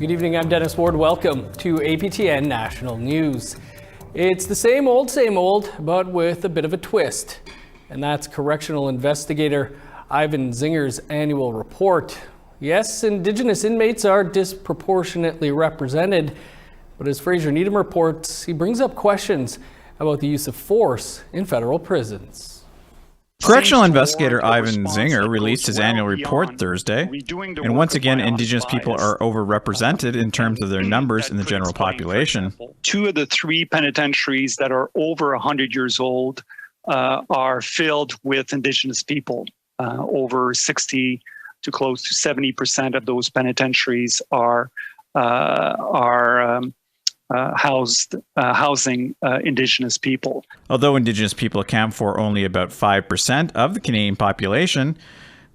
Good evening, I'm Dennis Ward. Welcome to APTN National News. It's the same old, but with a bit of a twist. And that's correctional investigator Ivan Zinger's annual report. Yes, Indigenous inmates are disproportionately represented, but as Fraser Needham reports, he brings up questions about the use of force in federal prisons. Correctional investigator Ivan Zinger released his annual report Thursday, and once again, Indigenous people are overrepresented in terms of their numbers in the general population. 2 of the 3 penitentiaries that are over 100 years old are filled with Indigenous people. Over 60 to close to 70% of those penitentiaries are housing Indigenous people. Although Indigenous people account for only about 5% of the Canadian population,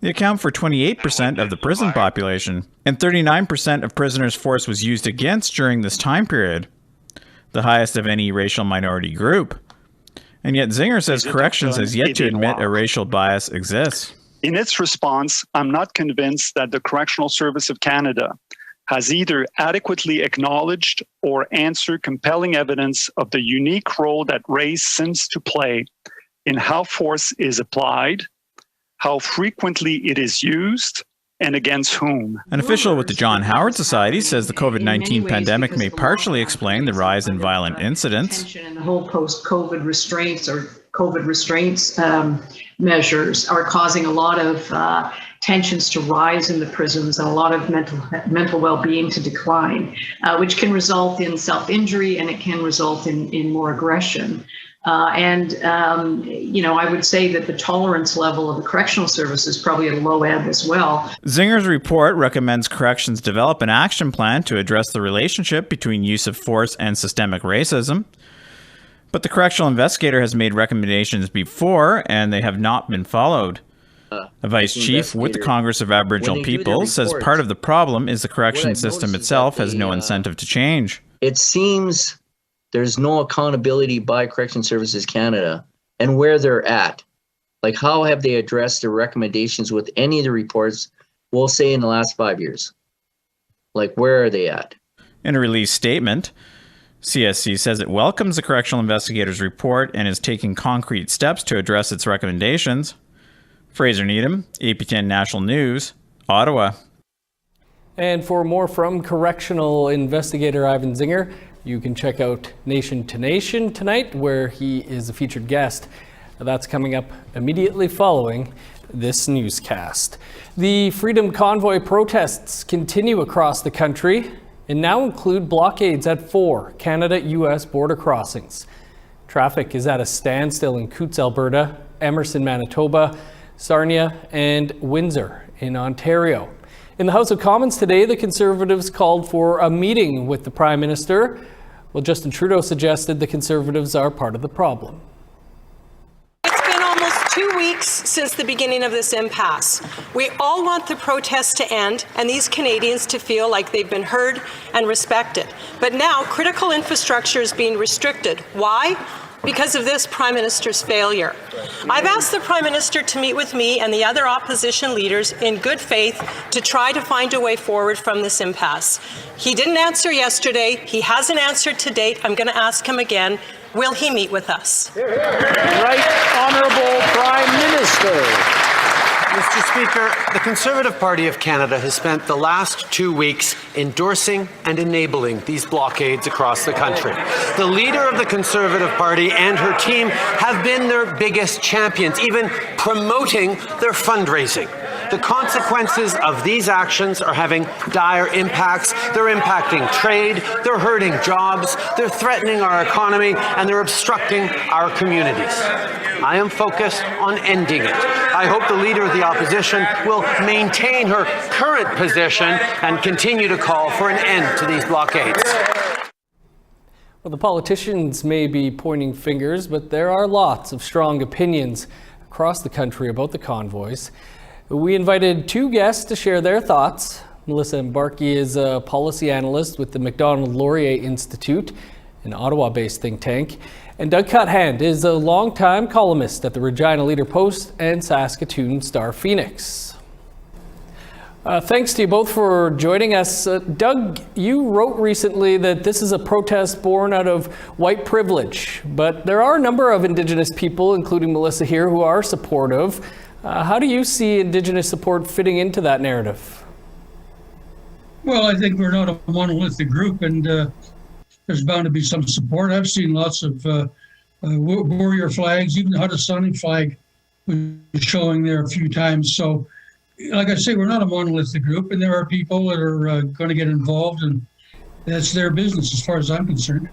they account for 28% of the prison population, and 39% of prisoners' force was used against during this time period, the highest of any racial minority group. And yet Zinger says corrections has yet to admit a racial bias exists. In its response, I'm not convinced that the Correctional Service of Canada has either adequately acknowledged or answered compelling evidence of the unique role that race seems to play in how force is applied, how frequently it is used, and against whom. An official with the John Howard Society says the COVID-19 pandemic may partially explain the rise in violent incidents. And the whole post-COVID restraints or COVID restraints measures are causing a lot of tensions to rise in the prisons and a lot of mental well-being to decline, which can result in self-injury and it can result in more aggression. I would say that the tolerance level of the correctional service is probably at a low ebb as well. Zinger's report recommends corrections develop an action plan to address the relationship between use of force and systemic racism. But the correctional investigator has made recommendations before, and they have not been followed. A vice chief with the Congress of Aboriginal Peoples says part of the problem is the correction system itself has no incentive to change. It seems there's no accountability by Correction Services Canada and where they're at. Like, how have they addressed their recommendations with any of the reports, we'll say, in the last 5 years? Like, where are they at? In a released statement, CSC says it welcomes the correctional investigator's report and is taking concrete steps to address its recommendations. Fraser Needham, APTN National News, Ottawa. And for more from correctional investigator Ivan Zinger, you can check out Nation to Nation tonight, where he is a featured guest. That's coming up immediately following this newscast. The Freedom Convoy protests continue across the country and now include blockades at 4 Canada-U.S. border crossings. Traffic is at a standstill in Coutts, Alberta, Emerson, Manitoba, Sarnia, and Windsor in Ontario. In the House of Commons today, the Conservatives called for a meeting with the Prime Minister. Well, Justin Trudeau suggested the Conservatives are part of the problem. It's been almost 2 weeks since the beginning of this impasse. We all want the protests to end and these Canadians to feel like they've been heard and respected. But now critical infrastructure is being restricted. Why? Because of this Prime Minister's failure. I've asked the Prime Minister to meet with me and the other opposition leaders in good faith to try to find a way forward from this impasse. He didn't answer yesterday. He hasn't answered to date. I'm going to ask him again. Will he meet with us? Right Honourable Prime Minister. Mr. Speaker, the Conservative Party of Canada has spent the last 2 weeks endorsing and enabling these blockades across the country. The leader of the Conservative Party and her team have been their biggest champions, even promoting their fundraising. The consequences of these actions are having dire impacts. They're impacting trade, they're hurting jobs, they're threatening our economy, and they're obstructing our communities. I am focused on ending it. I hope the Leader of the Opposition will maintain her current position and continue to call for an end to these blockades. Well, the politicians may be pointing fingers, but there are lots of strong opinions across the country about the convoys. We invited 2 guests to share their thoughts. Melissa Mbarki is a policy analyst with the Macdonald-Laurier Institute, an Ottawa-based think tank. And Doug Cuthand is a longtime columnist at the Regina Leader-Post and Saskatoon Star Phoenix. Thanks to you both for joining us. Doug, you wrote recently that this is a protest born out of white privilege, but there are a number of Indigenous people, including Melissa here, who are supportive. How do you see Indigenous support fitting into that narrative? Well, I think we're not a monolithic group, and there's bound to be some support. I've seen lots of warrior flags, even the Haudenosaunee flag was showing there a few times. So, like I say, we're not a monolithic group, and there are people that are going to get involved, and that's their business as far as I'm concerned.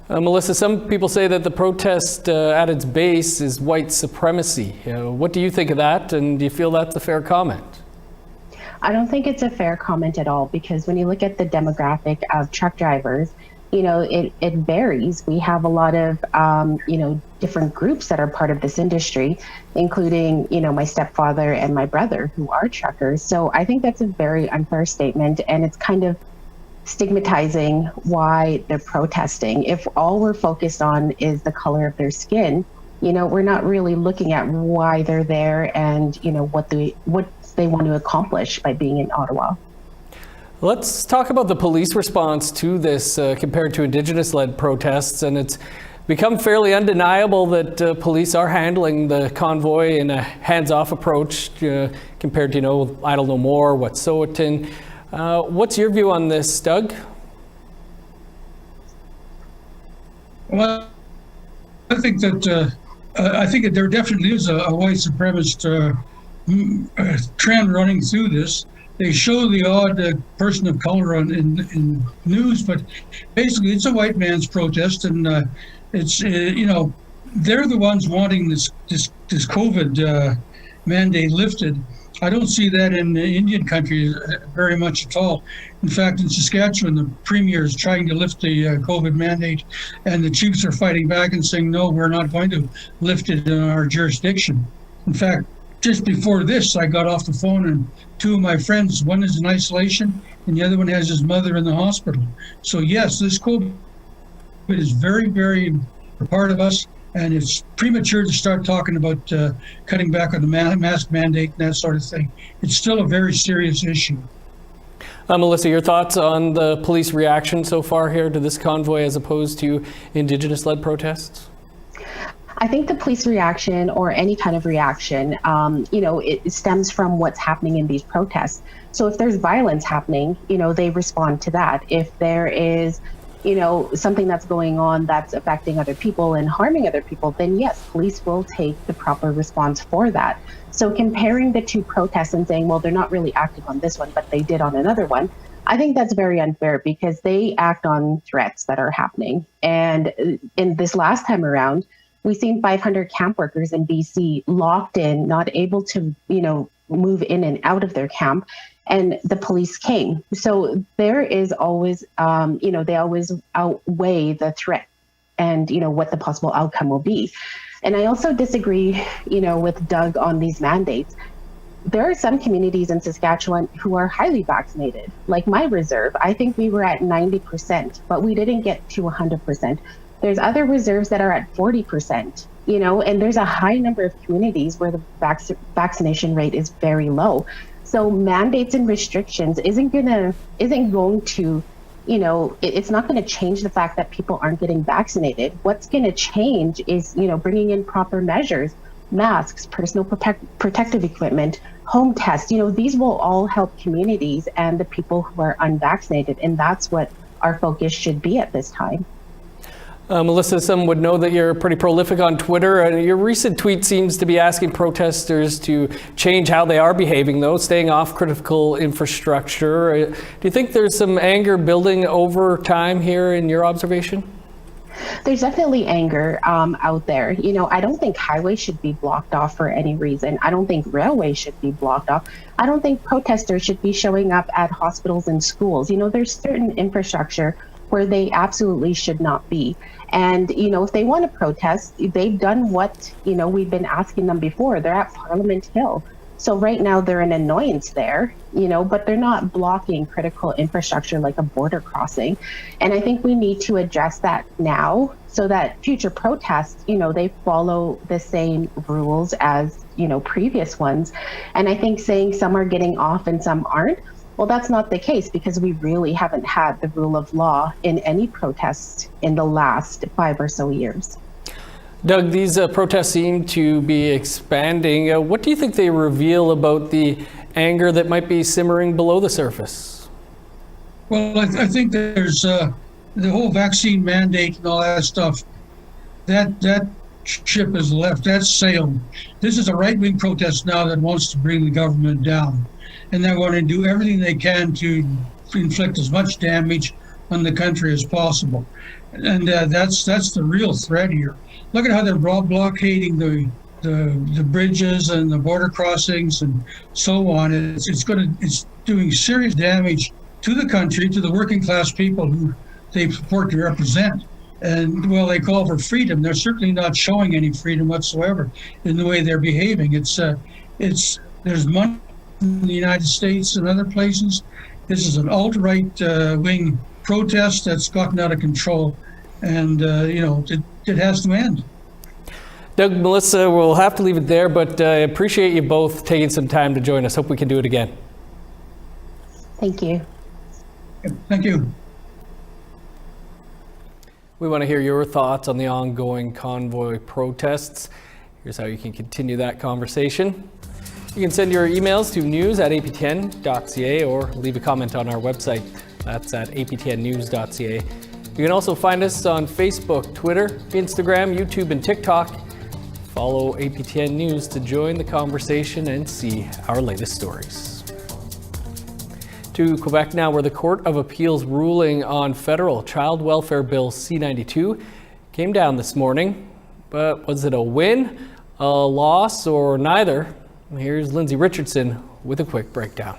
Melissa, some people say that the protest at its base is white supremacy. What do you think of that, and do you feel that's a fair comment? I don't think it's a fair comment at all, because when you look at the demographic of truck drivers, it varies. We have a lot of, different groups that are part of this industry, including, my stepfather and my brother who are truckers. So I think that's a very unfair statement, and it's kind of stigmatizing why they're protesting. If all we're focused on is the color of their skin, we're not really looking at why they're there and, what they want to accomplish by being in Ottawa. Let's talk about the police response to this compared to Indigenous-led protests, and it's become fairly undeniable that police are handling the convoy in a hands-off approach compared to, Idle No More, Wet'suwet'en. What's your view on this, Doug? Well, I think that there definitely is a white supremacist trend running through this. They show the odd person of color in news, but basically it's a white man's protest, and it's they're the ones wanting this COVID mandate lifted. I don't see that in Indian country very much at all. In fact, in Saskatchewan, the premier is trying to lift the COVID mandate, and the chiefs are fighting back and saying, no, we're not going to lift it in our jurisdiction. In fact, just before this, I got off the phone, and two of my friends, one is in isolation and the other one has his mother in the hospital. So yes, this COVID is very, very a part of us, and it's premature to start talking about cutting back on the mask mandate and that sort of thing. It's still a very serious issue. Melissa, your thoughts on the police reaction so far here to this convoy as opposed to Indigenous-led protests? I think the police reaction, or any kind of reaction, it stems from what's happening in these protests. So if there's violence happening, they respond to that. If there is, something that's going on that's affecting other people and harming other people, then yes, police will take the proper response for that. So comparing the two protests and saying, well, they're not really acting on this one, but they did on another one, I think that's very unfair, because they act on threats that are happening. And in this last time around, we've seen 500 camp workers in BC locked in, not able to, move in and out of their camp, and the police came. So there is always, they always outweigh the threat and, what the possible outcome will be. And I also disagree, with Doug on these mandates. There are some communities in Saskatchewan who are highly vaccinated, like my reserve. I think we were at 90%, but we didn't get to 100%. There's other reserves that are at 40%, and there's a high number of communities where the vaccination rate is very low. So mandates and restrictions isn't going to, it's not going to change the fact that people aren't getting vaccinated. What's going to change is, bringing in proper measures, masks, personal protective equipment, home tests. These will all help communities and the people who are unvaccinated, and that's what our focus should be at this time. Melissa, some would know that you're pretty prolific on Twitter. Your recent tweet seems to be asking protesters to change how they are behaving, though, staying off critical infrastructure. Do you think there's some anger building over time here in your observation? There's definitely anger out there. I don't think highways should be blocked off for any reason. I don't think railways should be blocked off. I don't think protesters should be showing up at hospitals and schools. There's certain infrastructure where they absolutely should not be. And, if they want to protest, they've done what, we've been asking them before. They're at Parliament Hill. So right now they're an annoyance there, but they're not blocking critical infrastructure like a border crossing. And I think we need to address that now so that future protests, they follow the same rules as previous ones. And I think saying some are getting off and some aren't, well, that's not the case, because we really haven't had the rule of law in any protests in the last 5 or so years. Doug, these protests seem to be expanding. What do you think they reveal about the anger that might be simmering below the surface? Well, I think there's the whole vaccine mandate and all that stuff. That ship has left. That's sailed. This is a right-wing protest now that wants to bring the government down, and they want to do everything they can to inflict as much damage on the country as possible. And that's the real threat here. Look at how they're blockading the bridges and the border crossings and so on. It's doing serious damage to the country, to the working class people who they purport to represent. And well, they call for freedom. They're certainly not showing any freedom whatsoever in the way they're behaving. There's money in the United States and other places. This is an alt-right wing protest that's gotten out of control, and it has to end. Doug, Melissa, we'll have to leave it there, but I appreciate you both taking some time to join us. Hope we can do it again. Thank you. Thank you. We want to hear your thoughts on the ongoing convoy protests. Here's how you can continue that conversation. You can send your emails to news@aptn.ca or leave a comment on our website. That's at aptnnews.ca. You can also find us on Facebook, Twitter, Instagram, YouTube, and TikTok. Follow APTN News to join the conversation and see our latest stories. To Quebec now, where the Court of Appeal's ruling on federal child welfare bill C-92 came down this morning. But was it a win, a loss, or neither? Here's Lindsay Richardson with a quick breakdown.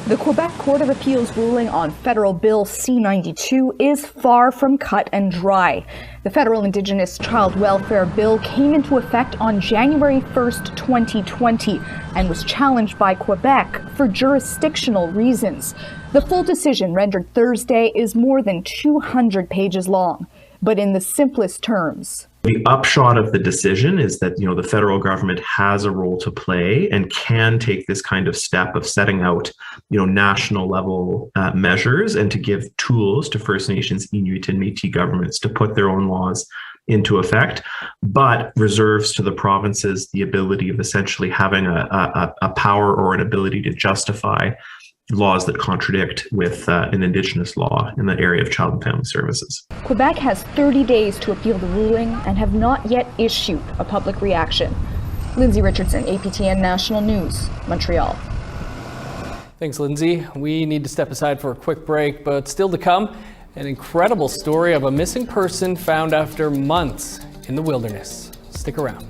The Quebec Court of Appeal's ruling on federal bill C-92 is far from cut and dry. The federal Indigenous child welfare bill came into effect on January 1st, 2020, and was challenged by Quebec for jurisdictional reasons. The full decision, rendered Thursday, is more than 200 pages long, but in the simplest terms. The upshot of the decision is that, the federal government has a role to play and can take this kind of step of setting out, national level measures, and to give tools to First Nations, Inuit, and Métis governments to put their own laws into effect, but reserves to the provinces the ability of essentially having a power or an ability to justify laws that contradict with an Indigenous law in the area of child and family services. Quebec has 30 days to appeal the ruling and have not yet issued a public reaction. Lindsay Richardson, APTN National News, Montreal. Thanks, Lindsay. We need to step aside for a quick break, but still to come, an incredible story of a missing person found after months in the wilderness. Stick around.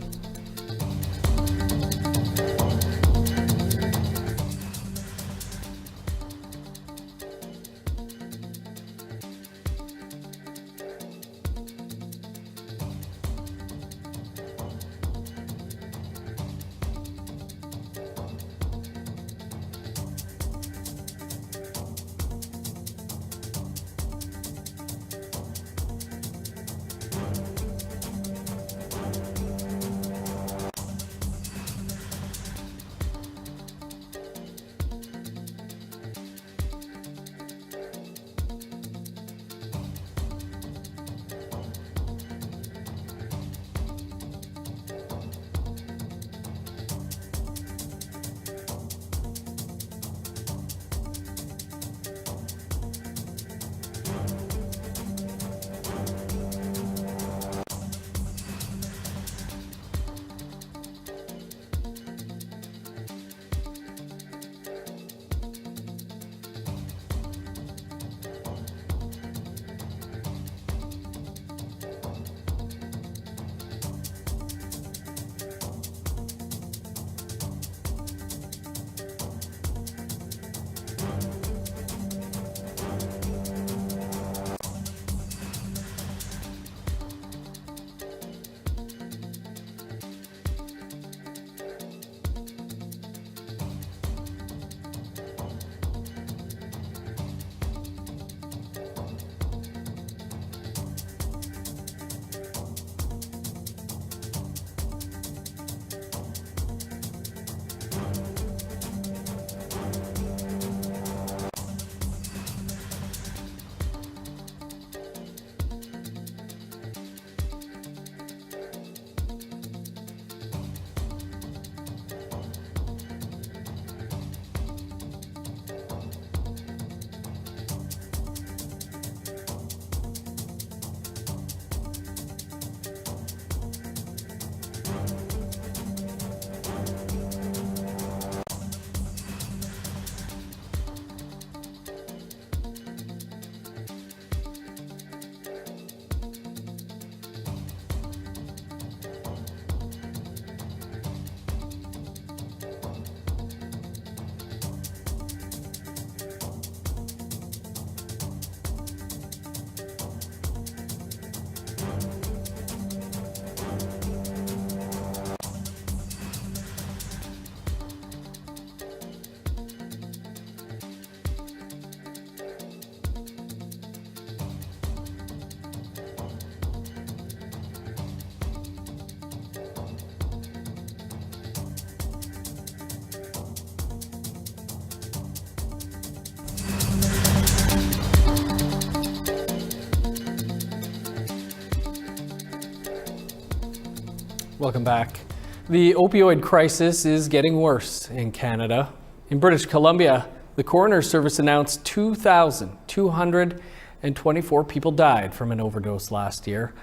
Welcome back. The opioid crisis is getting worse in Canada. In British Columbia, the coroner's service announced 2,224 people died from an overdose last year.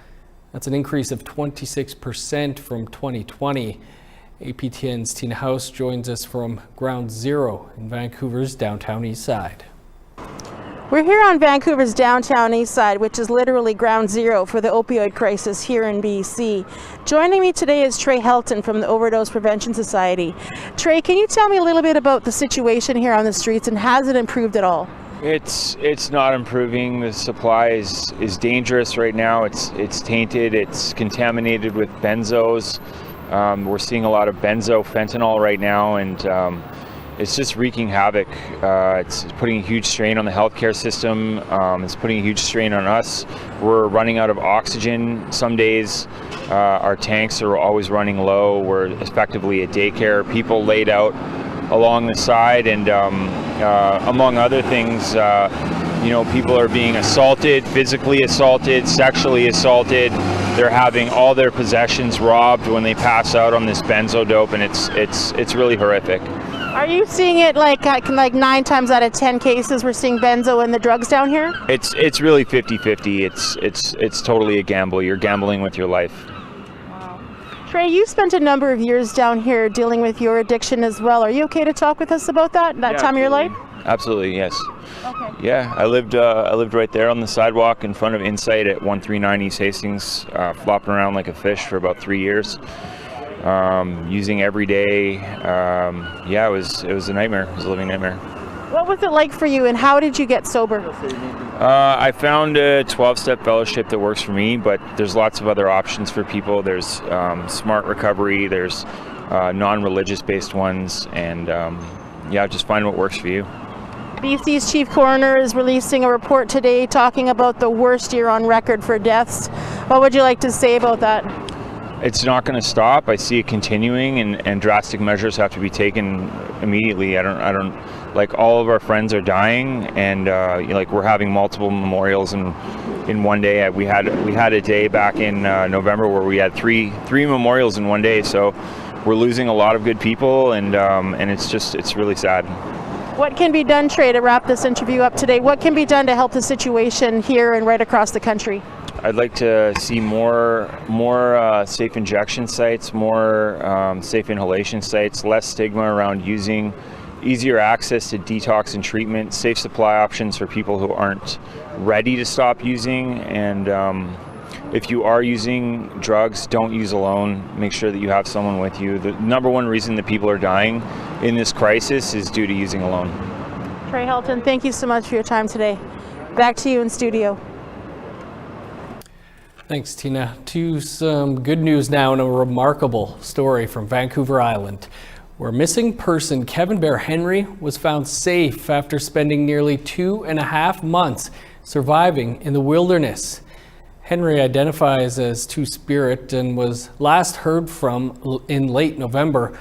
That's an increase of 26% from 2020. APTN's Tina House joins us from Ground Zero in Vancouver's downtown east side. We're here on Vancouver's downtown east side, which is literally ground zero for the opioid crisis here in BC. Joining me today is Trey Helton from the Overdose Prevention Society. Trey, can you tell me a little bit about the situation here on the streets, and has it improved at all? It's not improving. The supply is dangerous right now. It's tainted. It's contaminated with benzos. We're seeing a lot of benzo fentanyl right now, and it's just wreaking havoc. It's putting a huge strain on the healthcare system. It's putting a huge strain on us. We're running out of oxygen some days. Our tanks are always running low. We're effectively a daycare. People laid out along the side, and among other things, people are being assaulted, physically assaulted, sexually assaulted. They're having all their possessions robbed when they pass out on this benzo dope, and it's really horrific. Are you seeing it like 9 times out of 10 cases we're seeing benzo in the drugs down here? It's really 50-50. It's totally a gamble. You're gambling with your life. Wow. Trey, you spent a number of years down here dealing with your addiction as well. Are you okay to talk with us about that time of your life? Absolutely, yes. Okay. Yeah, I lived right there on the sidewalk in front of Insight at 139 East Hastings, flopping around like a fish for about 3 years. Using every day. It was a nightmare. It was a living nightmare. What was it like for you, and how did you get sober? I found a 12-step fellowship that works for me, but there's lots of other options for people. There's smart recovery, there's non-religious based ones, and just find what works for you. BC's chief coroner is releasing a report today talking about the worst year on record for deaths. What would you like to say about that? It's not going to stop. I see it continuing, and drastic measures have to be taken immediately. I don't like, all of our friends are dying, and we're having multiple memorials in one day. We had a day back in November where we had three memorials in one day. So we're losing a lot of good people, and it's really sad. What can be done, Trey, to wrap this interview up today? What can be done to help the situation here and right across the country? I'd like to see more safe injection sites, more safe inhalation sites, less stigma around using, easier access to detox and treatment, safe supply options for people who aren't ready to stop using. And if you are using drugs, don't use alone. Make sure that you have someone with you. The number one reason that people are dying in this crisis is due to using alone. Trey Helton, thank you so much for your time today. Back to you in studio. Thanks, Tina. To some good news now, and a remarkable story from Vancouver Island, where missing person Kevin Bear Henry was found safe after spending nearly 2.5 months surviving in the wilderness. Henry identifies as Two-Spirit and was last heard from in late November.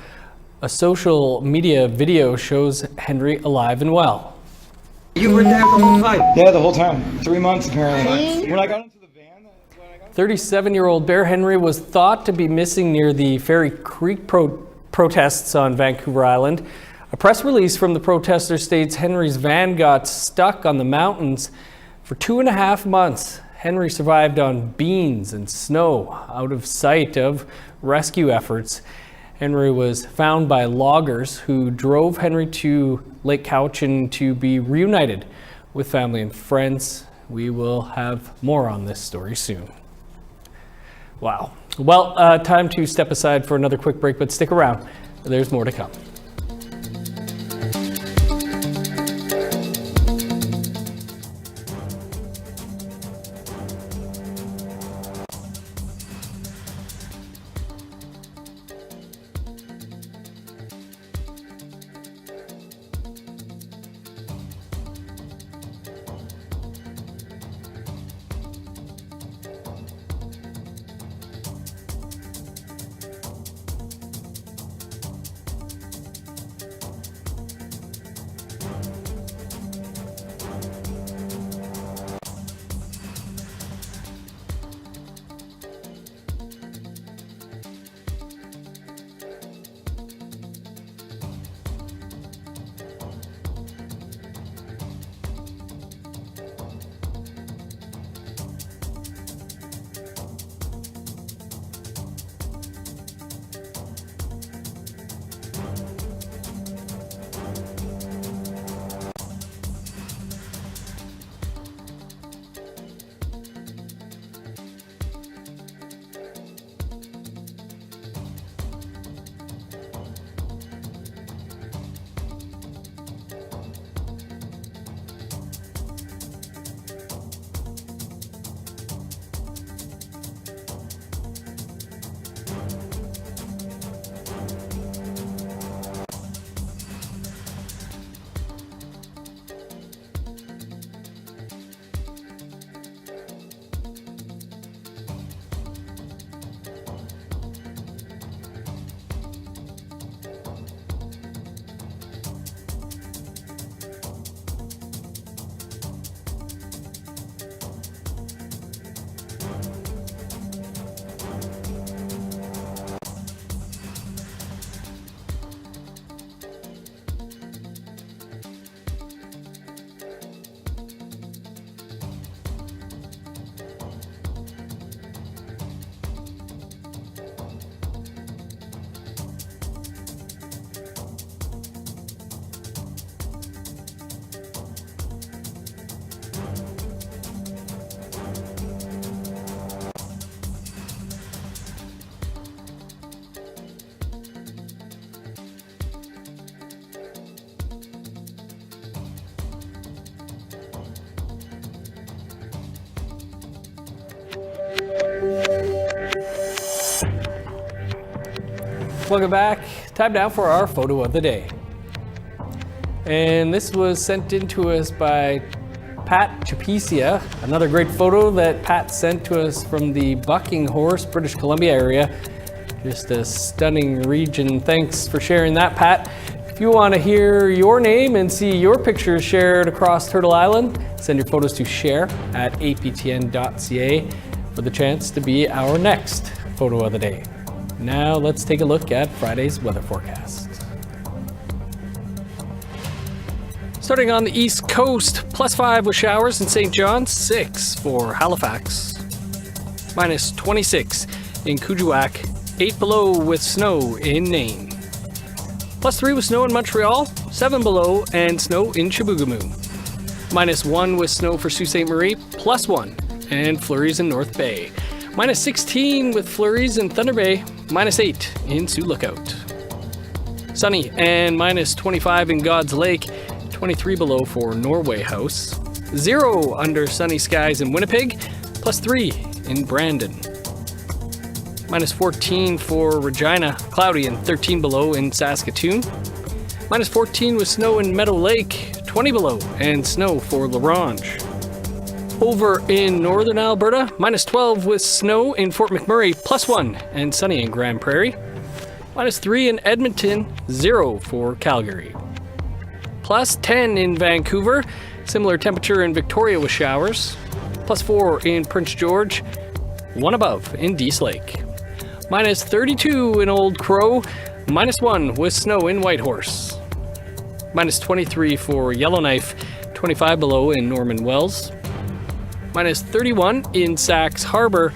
A social media video shows Henry alive and well. You were there the whole time? Yeah, the whole time. 3 months apparently. When I got into 37-year-old Bear Henry was thought to be missing near the Fairy Creek protests on Vancouver Island. A press release from the protesters states Henry's van got stuck on the mountains for 2.5 months. Henry survived on beans and snow, out of sight of rescue efforts. Henry was found by loggers who drove Henry to Lake Cowichan to be reunited with family and friends. We will have more on this story soon. Wow. Well, time to step aside for another quick break, but stick around. There's more to come. Welcome back. Time now for our photo of the day. And this was sent in to us by Pat Chapicia. Another great photo that Pat sent to us from the Bucking Horse, British Columbia area. Just a stunning region. Thanks for sharing that, Pat. If you want to hear your name and see your pictures shared across Turtle Island, send your photos to share@aptn.ca for the chance to be our next photo of the day. Now let's take a look at Friday's weather forecast. Starting on the east coast, +5 with showers in St. John's, 6 for Halifax, -26 in Kuujjuaq, 8 below with snow in Nain, +3 with snow in Montreal, 7 below and snow in Chibougamau, -1 with snow for Sault Ste. Marie, +1 and flurries in North Bay, -16 with flurries in Thunder Bay, -8 in Sioux Lookout. Sunny and -25 in God's Lake, 23 below for Norway House, 0 under sunny skies in Winnipeg, +3 in Brandon, -14 for Regina, cloudy and 13 below in Saskatoon, -14 with snow in Meadow Lake, 20 below and snow for La Ronge. Over in northern Alberta, -12 with snow in Fort McMurray, +1 and sunny in Grand Prairie, -3 in Edmonton, 0 for Calgary. +10 in Vancouver, similar temperature in Victoria with showers, +4 in Prince George, 1 above in Dease Lake, -32 in Old Crow, -1 with snow in Whitehorse, -23 for Yellowknife, 25 below in Norman Wells, -31 in Sax Harbor,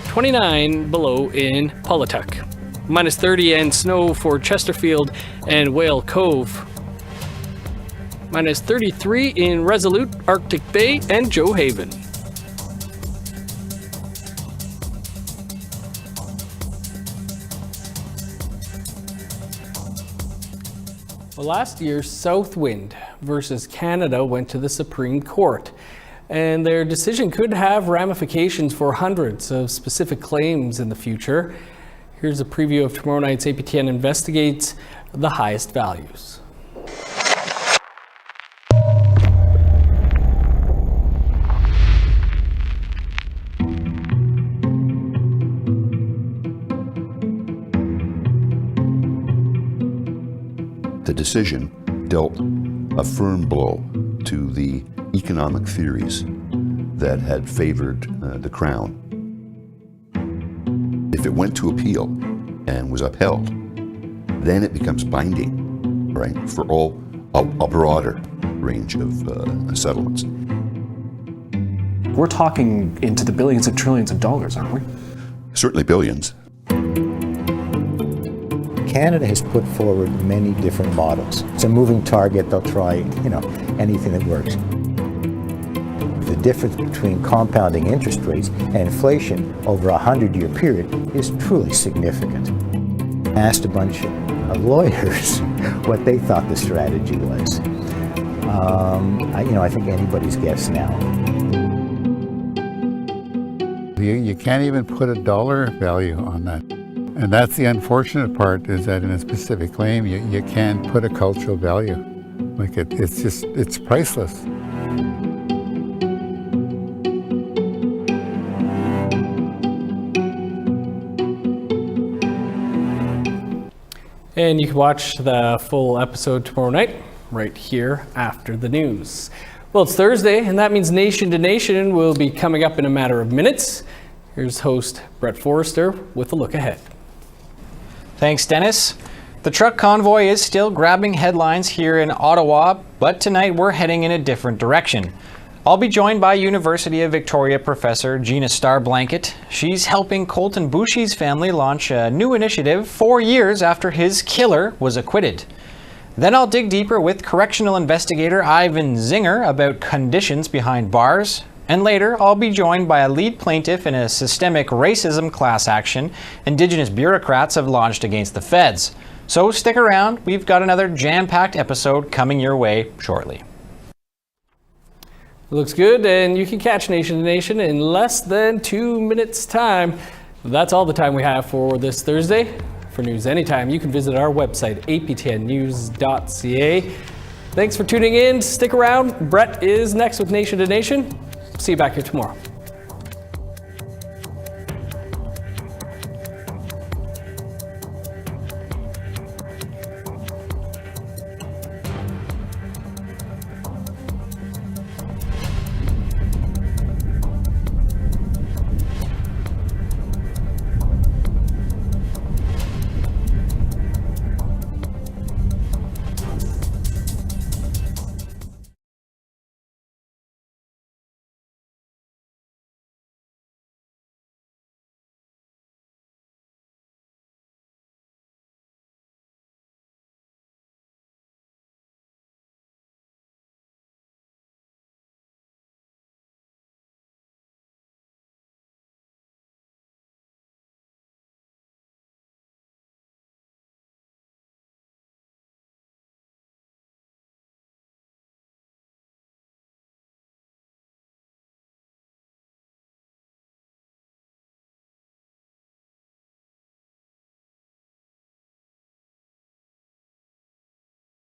29 below in Paulatuck, -30 and snow for Chesterfield and Whale Cove, -33 in Resolute, Arctic Bay, and Joe Haven. Well, last year, Southwind versus Canada went to the Supreme Court, and their decision could have ramifications for hundreds of specific claims in the future. Here's a preview of tomorrow night's APTN Investigates the Highest Values. The decision dealt a firm blow to the economic theories that had favored the Crown. If it went to appeal and was upheld, then it becomes binding, right, for a broader range of settlements. We're talking into the billions of trillions of dollars, aren't we? Certainly billions. Canada has put forward many different models. It's a moving target. They'll try, anything that works. The difference between compounding interest rates and inflation over a 100-year period is truly significant. Asked a bunch of lawyers what they thought the strategy was. I think anybody's guess now. You can't even put a dollar value on that. And that's the unfortunate part, is that in a specific claim, you can't put a cultural value. Like it's priceless. And you can watch the full episode tomorrow night, right here after the news. Well, it's Thursday, and that means Nation to Nation will be coming up in a matter of minutes. Here's host Brett Forrester with a look ahead. Thanks, Dennis. The truck convoy is still grabbing headlines here in Ottawa, but tonight we're heading in a different direction. I'll be joined by University of Victoria professor Gina Starblanket. She's helping Colton Boushie's family launch a new initiative 4 years after his killer was acquitted. Then I'll dig deeper with correctional investigator Ivan Zinger about conditions behind bars. And later, I'll be joined by a lead plaintiff in a systemic racism class action Indigenous bureaucrats have launched against the feds. So stick around, we've got another jam-packed episode coming your way shortly. Looks good, and you can catch Nation to Nation in less than 2 minutes' time. That's all the time we have for this Thursday. For news anytime, you can visit our website, aptnnews.ca. Thanks for tuning in. Stick around. Brett is next with Nation to Nation. See you back here tomorrow.